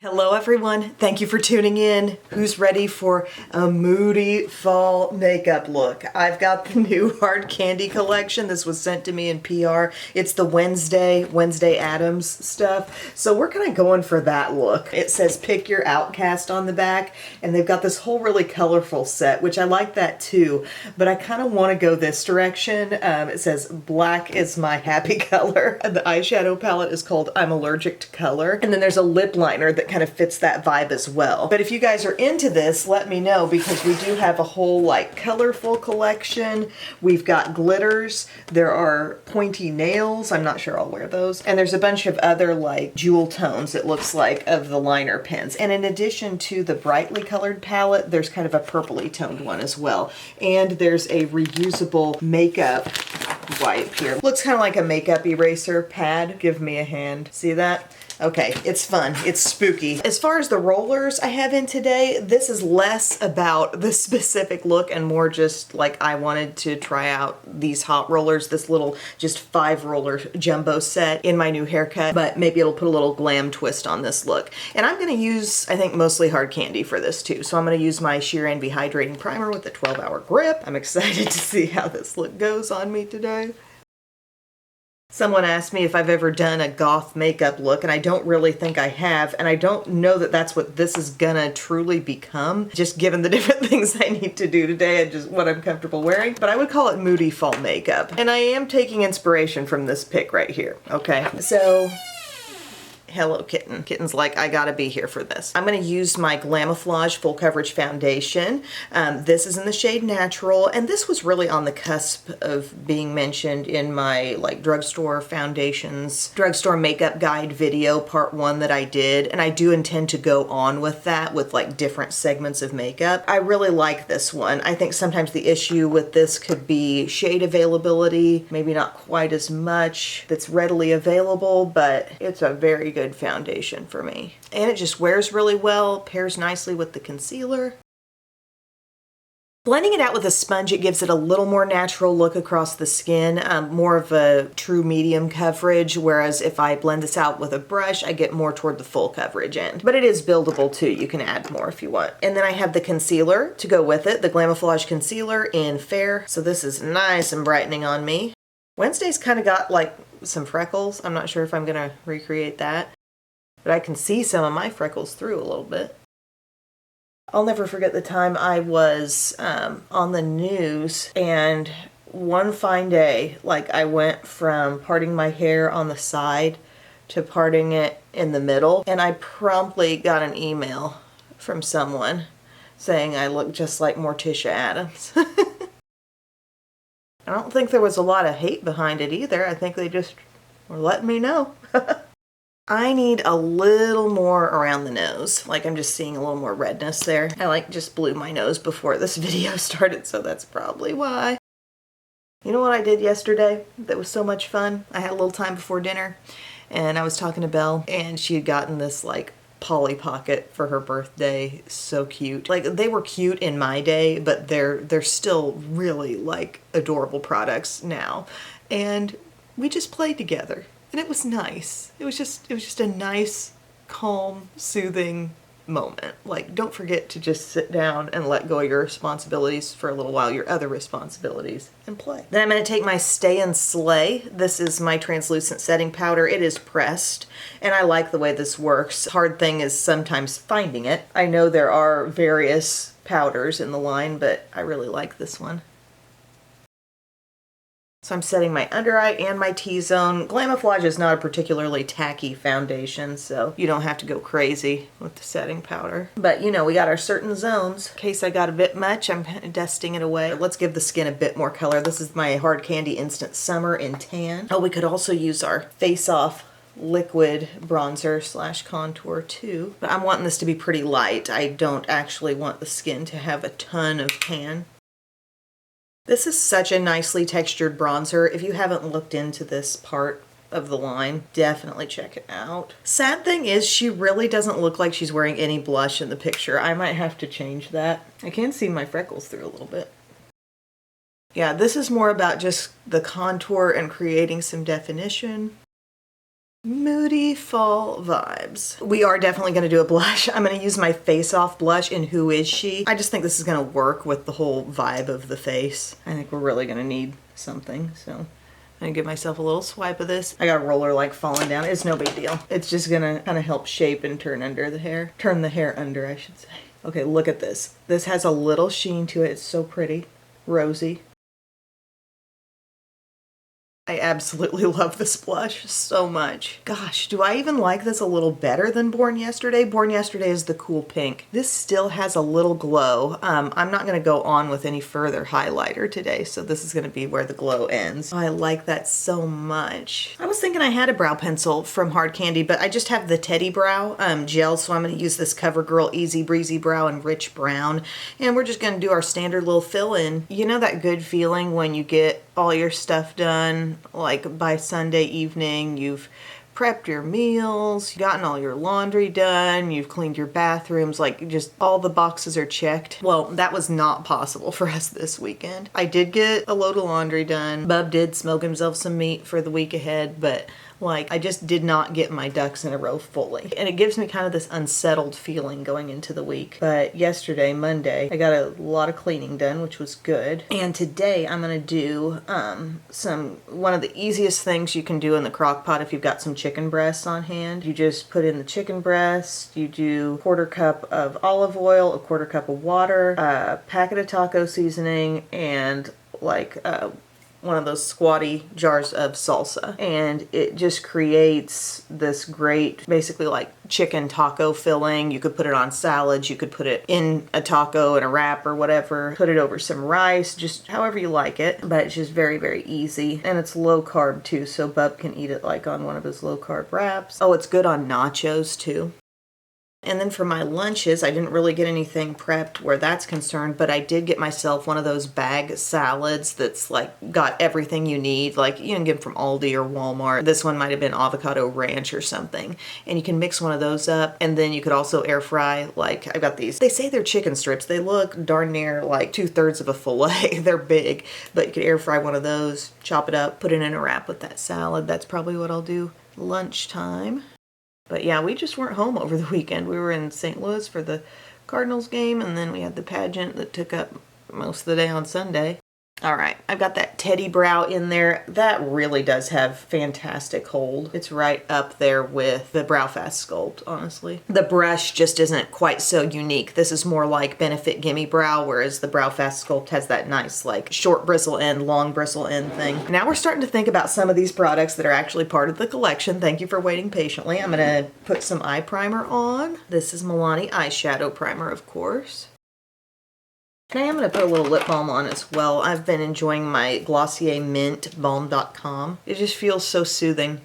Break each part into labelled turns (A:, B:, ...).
A: Hello everyone, thank you for tuning in. Who's ready for a moody fall makeup look? I've got the new Hard Candy collection. This was sent to me in PR. It's the Wednesday Addams stuff. So we're kind of going for that look. It says pick your outcast on the back, and they've got this whole really colorful set, which I like that too, but I kind of want to go this direction. It says black is my happy color. The eyeshadow palette is called I'm Allergic to Color. And then there's a lip liner that kind of fits that vibe as well. But if you guys are into this, let me know, because we do have a whole like colorful collection. We've got glitters, there are pointy nails, I'm not sure I'll wear those, and there's a bunch of other like jewel tones, it looks like, of the liner pens. And in addition to the brightly colored palette, there's kind of a purpley toned one as well. And there's a reusable makeup wipe here. Looks kind of like a makeup eraser pad. Give me a hand. See that? Okay, it's fun. It's spooky. As far as the rollers I have in today, this is less about the specific look and more just like I wanted to try out these hot rollers, this little just 5 roller jumbo set in my new haircut, but maybe it'll put a little glam twist on this look. And I'm gonna use, I think, mostly Hard Candy for this too. So I'm gonna use my Sheer Envy Hydrating Primer with a 12-hour grip. I'm excited to see how this look goes on me today. Someone asked me if I've ever done a goth makeup look, and I don't really think I have, and I don't know that that's what this is gonna truly become, just given the different things I need to do today and just what I'm comfortable wearing. But I would call it moody fall makeup. And I am taking inspiration from this pic right here, okay? So, hello kitten. Kitten's like, I gotta be here for this. I'm gonna use my Glamouflage Full Coverage Foundation. This is in the shade Natural, and this was really on the cusp of being mentioned in my like drugstore foundations, drugstore makeup guide video, part 1 that I did, and I do intend to go on with that with like different segments of makeup. I really like this one. I think sometimes the issue with this could be shade availability, maybe not quite as much that's readily available, but it's a very good foundation for me. And it just wears really well, pairs nicely with the concealer. Blending it out with a sponge, it gives it a little more natural look across the skin, more of a true medium coverage, whereas if I blend this out with a brush, I get more toward the full coverage end. But it is buildable too, you can add more if you want. And then I have the concealer to go with it, the Glamouflage Concealer in Fair. So this is nice and brightening on me. Wednesday's kind of got like some freckles. I'm not sure if I'm gonna recreate that, but I can see some of my freckles through a little bit. I'll never forget the time I was on the news, and one fine day, like I went from parting my hair on the side to parting it in the middle, and I promptly got an email from someone saying I look just like Morticia Addams. I don't think there was a lot of hate behind it either. I think they just were letting me know. I need a little more around the nose. Like I'm just seeing a little more redness there. I like just blew my nose before this video started, so that's probably why. You know what I did yesterday that was so much fun? I had a little time before dinner and I was talking to Belle, and she had gotten this like Polly Pocket for her birthday. So cute. Like they were cute in my day, but they're still really like adorable products now. And we just played together. And it was nice. It was just a nice, calm, soothing moment. Like, don't forget to just sit down and let go of your responsibilities for a little while, your other responsibilities, and play. Then I'm going to take my Stay and Slay. This is my translucent setting powder. It is pressed, and I like the way this works. Hard thing is sometimes finding it. I know there are various powders in the line, but I really like this one. So I'm setting my under eye and my T-zone. Glamouflage is not a particularly tacky foundation, so you don't have to go crazy with the setting powder. But you know, we got our certain zones. In case I got a bit much, I'm dusting it away. Let's give the skin a bit more color. This is my Hard Candy Instant Summer in Tan. Oh, we could also use our Face Off liquid bronzer / contour too. But I'm wanting this to be pretty light. I don't actually want the skin to have a ton of tan. This is such a nicely textured bronzer. If you haven't looked into this part of the line, definitely check it out. Sad thing is, she really doesn't look like she's wearing any blush in the picture. I might have to change that. I can see my freckles through a little bit. Yeah, this is more about just the contour and creating some definition. Moody fall vibes. We are definitely going to do a blush. I'm going to use my Face Off blush in Who Is She? I just think this is going to work with the whole vibe of the face. I think we're really going to need something, so I'm going to give myself a little swipe of this. I got a roller like falling down. It's no big deal. It's just going to kind of help shape and turn under the hair. Turn the hair under, I should say. Okay, look at this. This has a little sheen to it. It's so pretty. Rosy. I absolutely love this blush so much. Gosh, do I even like this a little better than Born Yesterday? Born Yesterday is the cool pink. This still has a little glow. I'm not gonna go on with any further highlighter today, so this is gonna be where the glow ends. Oh, I like that so much. I was thinking I had a brow pencil from Hard Candy, but I just have the Teddy Brow gel, so I'm gonna use this CoverGirl Easy Breezy Brow in Rich Brown, and we're just gonna do our standard little fill-in. You know that good feeling when you get all your stuff done, like by Sunday evening, you've prepped your meals, you've gotten all your laundry done, you've cleaned your bathrooms, like just all the boxes are checked. Well, that was not possible for us this weekend. I did get a load of laundry done. Bub did smoke himself some meat for the week ahead, but like, I just did not get my ducks in a row fully. And it gives me kind of this unsettled feeling going into the week. But yesterday, Monday, I got a lot of cleaning done, which was good. And today I'm gonna do one of the easiest things you can do in the crock pot if you've got some chicken breasts on hand. You just put in the chicken breast, you do 1/4 cup of olive oil, 1/4 cup of water, a packet of taco seasoning, and like one of those squatty jars of salsa, and it just creates this great, basically like chicken taco filling. You could put it on salads, you could put it in a taco in a wrap or whatever, put it over some rice, just however you like it, but it's just very, very easy, and it's low carb too, so Bub can eat it like on one of his low carb wraps. Oh, it's good on nachos too. And then for my lunches, I didn't really get anything prepped where that's concerned, but I did get myself one of those bag salads that's like got everything you need. Like you can get them from Aldi or Walmart. This one might have been avocado ranch or something. And you can mix one of those up, and then you could also air fry. Like I've got these. They say they're chicken strips. They look darn near like 2/3 of a fillet. They're big, but you could air fry one of those, chop it up, put it in a wrap with that salad. That's probably what I'll do lunchtime. But yeah, we just weren't home over the weekend. We were in St. Louis for the Cardinals game, and then we had the pageant that took up most of the day on Sunday. All right, I've got that Teddy Brow in there. That really does have fantastic hold. It's right up there with the Brow Fast Sculpt, honestly. The brush just isn't quite so unique. This is more like Benefit Gimme Brow, whereas the Brow Fast Sculpt has that nice like short bristle end, long bristle end thing. Now we're starting to think about some of these products that are actually part of the collection. Thank you for waiting patiently. I'm gonna put some eye primer on. This is Milani Eyeshadow Primer, of course. Okay, I'm going to put a little lip balm on as well. I've been enjoying my Glossier Mint Balm.com. It just feels so soothing.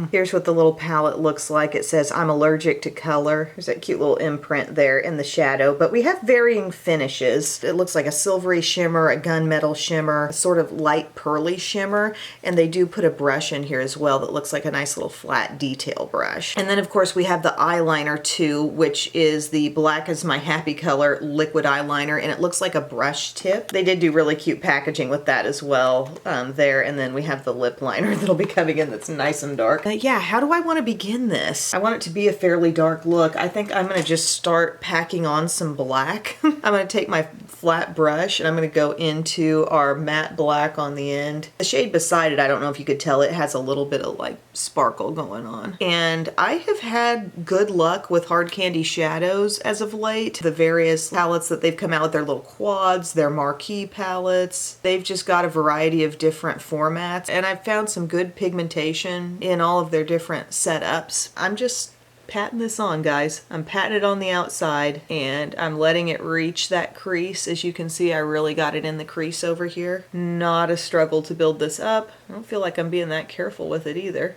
A: Here's what the little palette looks like. It says, I'm allergic to color. There's that cute little imprint there in the shadow, but we have varying finishes. It looks like a silvery shimmer, a gunmetal shimmer, a sort of light pearly shimmer, and they do put a brush in here as well that looks like a nice little flat detail brush. And then of course we have the eyeliner too, which is the Black is My Happy Color liquid eyeliner, and it looks like a brush tip. They did do really cute packaging with that as well there, and then we have the lip liner that'll be coming in that's nice and dark. Yeah, how do I want to begin this? I want it to be a fairly dark look. I think I'm going to just start packing on some black. I'm going to take my flat brush and I'm going to go into our matte black on the end. The shade beside it, I don't know if you could tell, it has a little bit of like sparkle going on. And I have had good luck with Hard Candy shadows as of late. The various palettes that they've come out with, their little quads, their marquee palettes. They've just got a variety of different formats, and I've found some good pigmentation in all of their different setups. I'm just patting this on, guys. I'm patting it on the outside and I'm letting it reach that crease. As you can see, I really got it in the crease over here. Not a struggle to build this up. I don't feel like I'm being that careful with it either.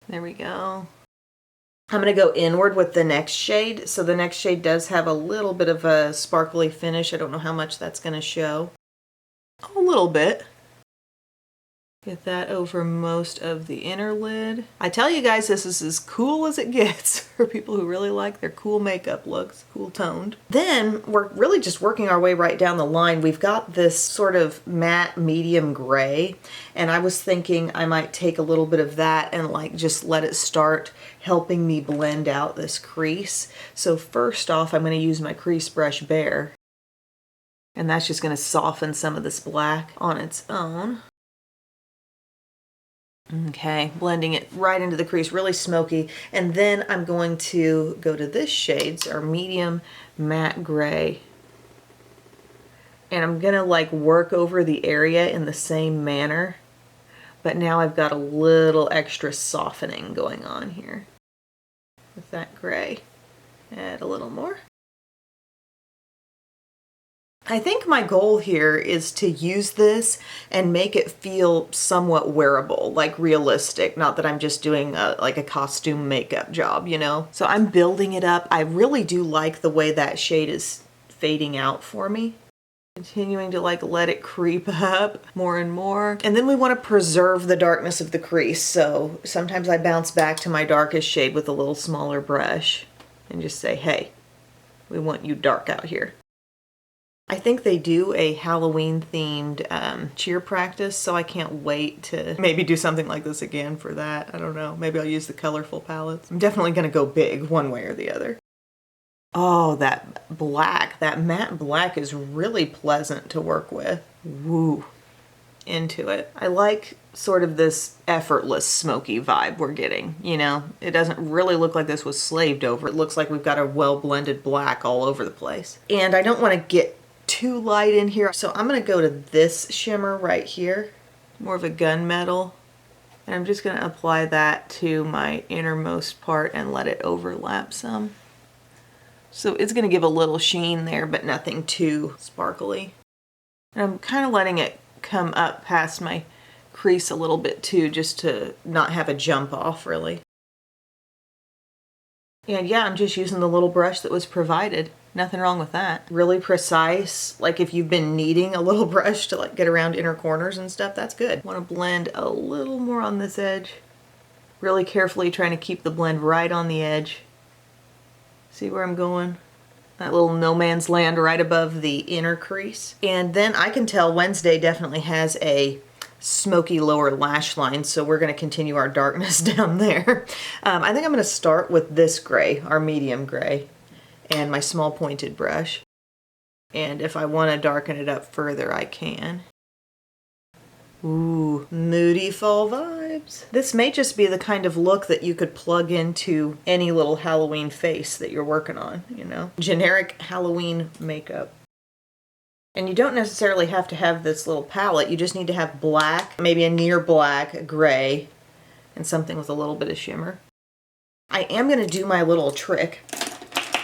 A: There we go. I'm going to go inward with the next shade. So the next shade does have a little bit of a sparkly finish. I don't know how much that's going to show. A little bit. Get that over most of the inner lid. I tell you guys, this is as cool as it gets for people who really like their cool makeup looks, cool toned. Then we're really just working our way right down the line. We've got this sort of matte medium gray, and I was thinking I might take a little bit of that and like just let it start helping me blend out this crease. So first off, I'm going to use my crease brush Bare, and that's just going to soften some of this black on its own. Okay, blending it right into the crease, really smoky. And then I'm going to go to this shade, our medium matte gray. And I'm gonna like work over the area in the same manner, but now I've got a little extra softening going on here with that gray. Add a little more. I think my goal here is to use this and make it feel somewhat wearable, like realistic, not that I'm just doing like a costume makeup job, you know? So I'm building it up. I really do like the way that shade is fading out for me. Continuing to like let it creep up more and more. And then we want to preserve the darkness of the crease. So sometimes I bounce back to my darkest shade with a little smaller brush and just say, hey, we want you dark out here. I think they do a Halloween themed cheer practice, so I can't wait to maybe do something like this again for that. I don't know, maybe I'll use the colorful palettes. I'm definitely gonna go big one way or the other. Oh, that black, that matte black is really pleasant to work with. Woo, into it. I like sort of this effortless smoky vibe we're getting, you know? It doesn't really look like this was slaved over. It looks like we've got a well blended black all over the place. And I don't wanna get too light in here, so I'm going to go to this shimmer right here, more of a gunmetal, and I'm just going to apply that to my innermost part and let it overlap some. So it's going to give a little sheen there, but nothing too sparkly. And I'm kind of letting it come up past my crease a little bit too, just to not have a jump off really. And yeah, I'm just using the little brush that was provided. Nothing wrong with that. Really precise. Like if you've been needing a little brush to like get around inner corners and stuff, that's good. Want to blend a little more on this edge. Really carefully trying to keep the blend right on the edge. See where I'm going? That little no man's land right above the inner crease. And then I can tell Wednesday definitely has a smoky lower lash line, so we're going to continue our darkness down there. I think I'm going to start with this gray, our medium gray, and my small pointed brush. And if I want to darken it up further, I can. Ooh, moody fall vibes. This may just be the kind of look that you could plug into any little Halloween face that you're working on, you know? Generic Halloween makeup. And you don't necessarily have to have this little palette. You just need to have black, maybe a near black, a gray, and something with a little bit of shimmer. I am going to do my little trick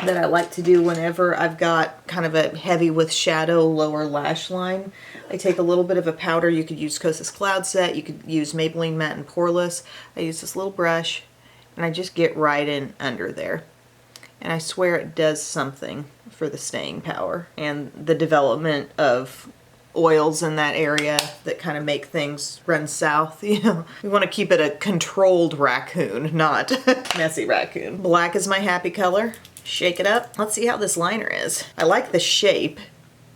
A: that I like to do whenever I've got kind of a heavy with shadow lower lash line. I take a little bit of a powder. You could use Kosas Cloud Set. You could use Maybelline Matte and Poreless. I use this little brush, and I just get right in under there. And I swear it does something for the staying power and the development of oils in that area that kind of make things run south, you know. We want to keep it a controlled raccoon, not messy raccoon. Black is my happy color. Shake it up. Let's see how this liner is. I like the shape.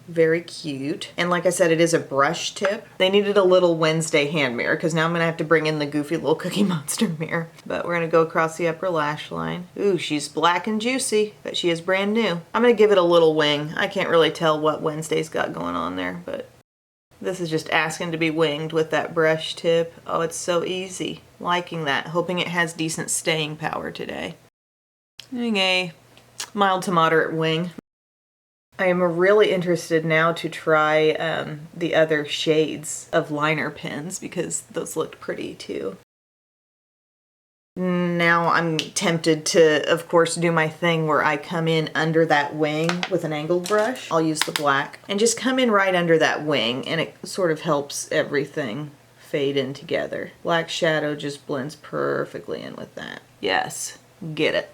A: Very cute. And like I said, it is a brush tip. They needed a little Wednesday hand mirror because now I'm going to have to bring in the goofy little Cookie Monster mirror. But we're going to go across the upper lash line. Ooh, she's black and juicy, but she is brand new. I'm going to give it a little wing. I can't really tell what Wednesday's got going on there, but this is just asking to be winged with that brush tip. Oh, it's so easy. Liking that. Hoping it has decent staying power today. Doing a mild to moderate wing. I am really interested now to try the other shades of liner pens because those looked pretty too. Now I'm tempted to, of course, do my thing where I come in under that wing with an angled brush. I'll use the black and just come in right under that wing, and it sort of helps everything fade in together. Black shadow just blends perfectly in with that. Yes, get it.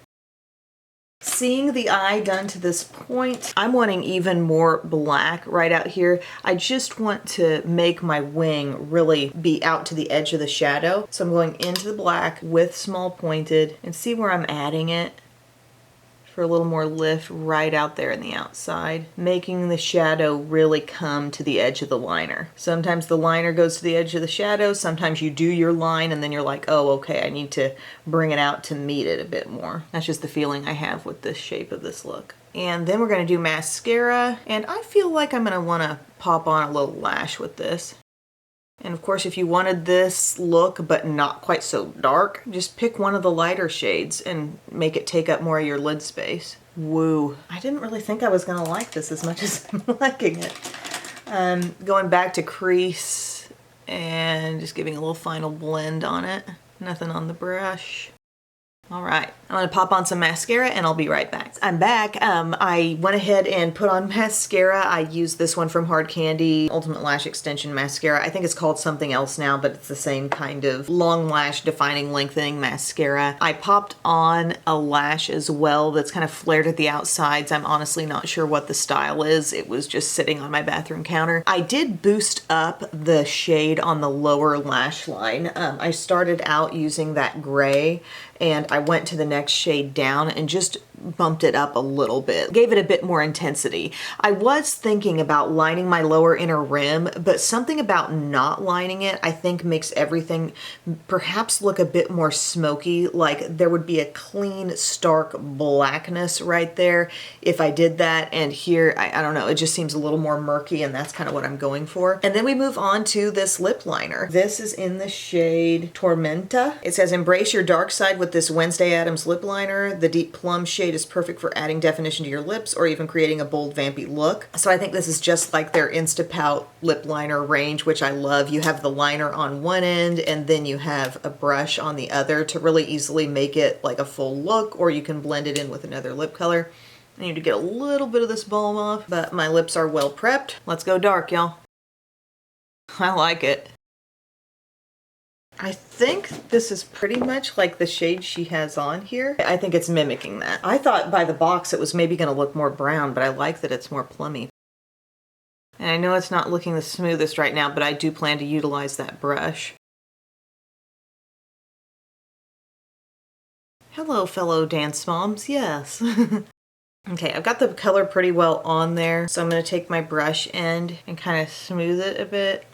A: Seeing the eye done to this point, I'm wanting even more black right out here. I just want to make my wing really be out to the edge of the shadow. So I'm going into the black with small pointed and see where I'm adding it for a little more lift right out there in the outside, making the shadow really come to the edge of the liner. Sometimes the liner goes to the edge of the shadow, sometimes you do your line and then you're like, oh, okay, I need to bring it out to meet it a bit more. That's just the feeling I have with this shape of this look. And then we're gonna do mascara, and I feel like I'm gonna wanna pop on a little lash with this. And of course, if you wanted this look but not quite so dark, just pick one of the lighter shades and make it take up more of your lid space. Woo. I didn't really think I was gonna like this as much as I'm liking it. Going back to crease and just giving a little final blend on it. Nothing on the brush. All right, I'm gonna pop on some mascara and I'll be right back. I'm back. I went ahead and put on mascara. I used this one from Hard Candy, Ultimate Lash Extension Mascara. I think it's called something else now, but it's the same kind of long lash defining lengthening mascara. I popped on a lash as well that's kind of flared at the outsides. I'm honestly not sure what the style is. It was just sitting on my bathroom counter. I did boost up the shade on the lower lash line. I started out using that gray, and I went to the next shade down and just bumped it up a little bit, gave it a bit more intensity. I was thinking about lining my lower inner rim, but something about not lining it I think makes everything perhaps look a bit more smoky, like there would be a clean, stark blackness right there if I did that, and here, I don't know, it just seems a little more murky, and that's kind of what I'm going for. And then we move on to this lip liner. This is in the shade Tormenta. It says, embrace your dark side with this Wednesday Addams lip liner. The deep plum shade is perfect for adding definition to your lips or even creating a bold, vampy look. So I think this is just like their Instapout lip liner range, which I love. You have the liner on one end and then you have a brush on the other to really easily make it like a full look, or you can blend it in with another lip color. I need to get a little bit of this balm off, but my lips are well prepped. Let's go dark, y'all. I like it. I think this is pretty much like the shade she has on here. I think it's mimicking that. I thought by the box it was maybe going to look more brown, but I like that it's more plummy. And I know it's not looking the smoothest right now, but I do plan to utilize that brush. Hello, fellow dance moms. Yes. Okay, I've got the color pretty well on there, so I'm going to take my brush end and kind of smooth it a bit.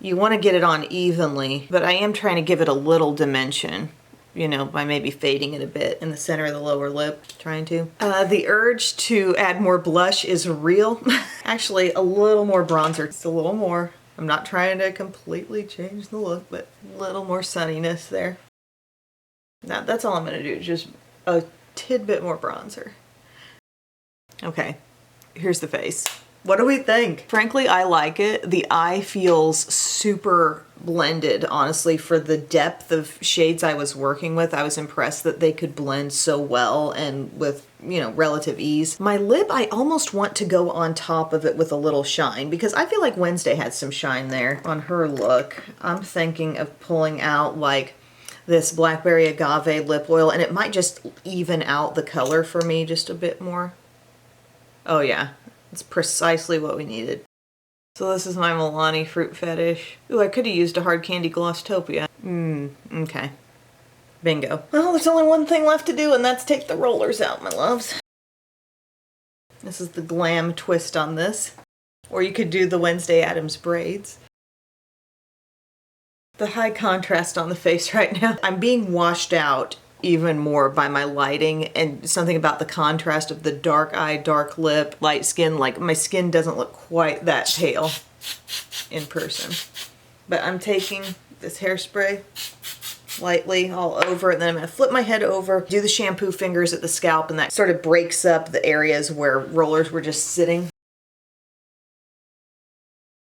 A: You want to get it on evenly, but I am trying to give it a little dimension, you know, by maybe fading it a bit in the center of the lower lip, trying to. The urge to add more blush is real. Actually, a little more bronzer, just a little more. I'm not trying to completely change the look, but a little more sunniness there. Now, that's all I'm going to do, just a tidbit more bronzer. Okay, here's the face. What do we think? Frankly, I like it. The eye feels super blended, honestly, for the depth of shades I was working with. I was impressed that they could blend so well and with, you know, relative ease. My lip, I almost want to go on top of it with a little shine because I feel like Wednesday had some shine there on her look. I'm thinking of pulling out like this Blackberry Agave lip oil, and it might just even out the color for me just a bit more. Oh yeah. It's precisely what we needed. So this is my Milani Fruit Fetish. Ooh, I could have used a Hard Candy Glosstopia. Okay. Bingo. Well, there's only one thing left to do, and that's take the rollers out, my loves. This is the glam twist on this. Or you could do the Wednesday Addams braids. The high contrast on the face right now. I'm being washed out even more by my lighting, and something about the contrast of the dark eye, dark lip, light skin. Like my skin doesn't look quite that pale in person. But I'm taking this hairspray lightly all over, and then I'm going to flip my head over, do the shampoo fingers at the scalp, and that sort of breaks up the areas where rollers were just sitting.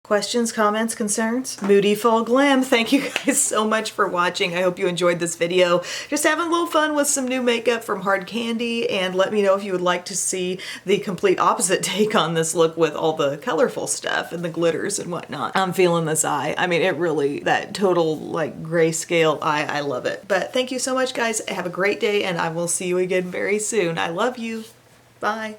A: Of Questions, comments, concerns? Moody Fall Glam, thank you guys so much for watching. I hope you enjoyed this video. Just having a little fun with some new makeup from Hard Candy, and let me know if you would like to see the complete opposite take on this look with all the colorful stuff and the glitters and whatnot. I'm feeling this eye. I mean, it really, that total like grayscale eye, I love it. But thank you so much guys. Have a great day and I will see you again very soon. I love you. Bye.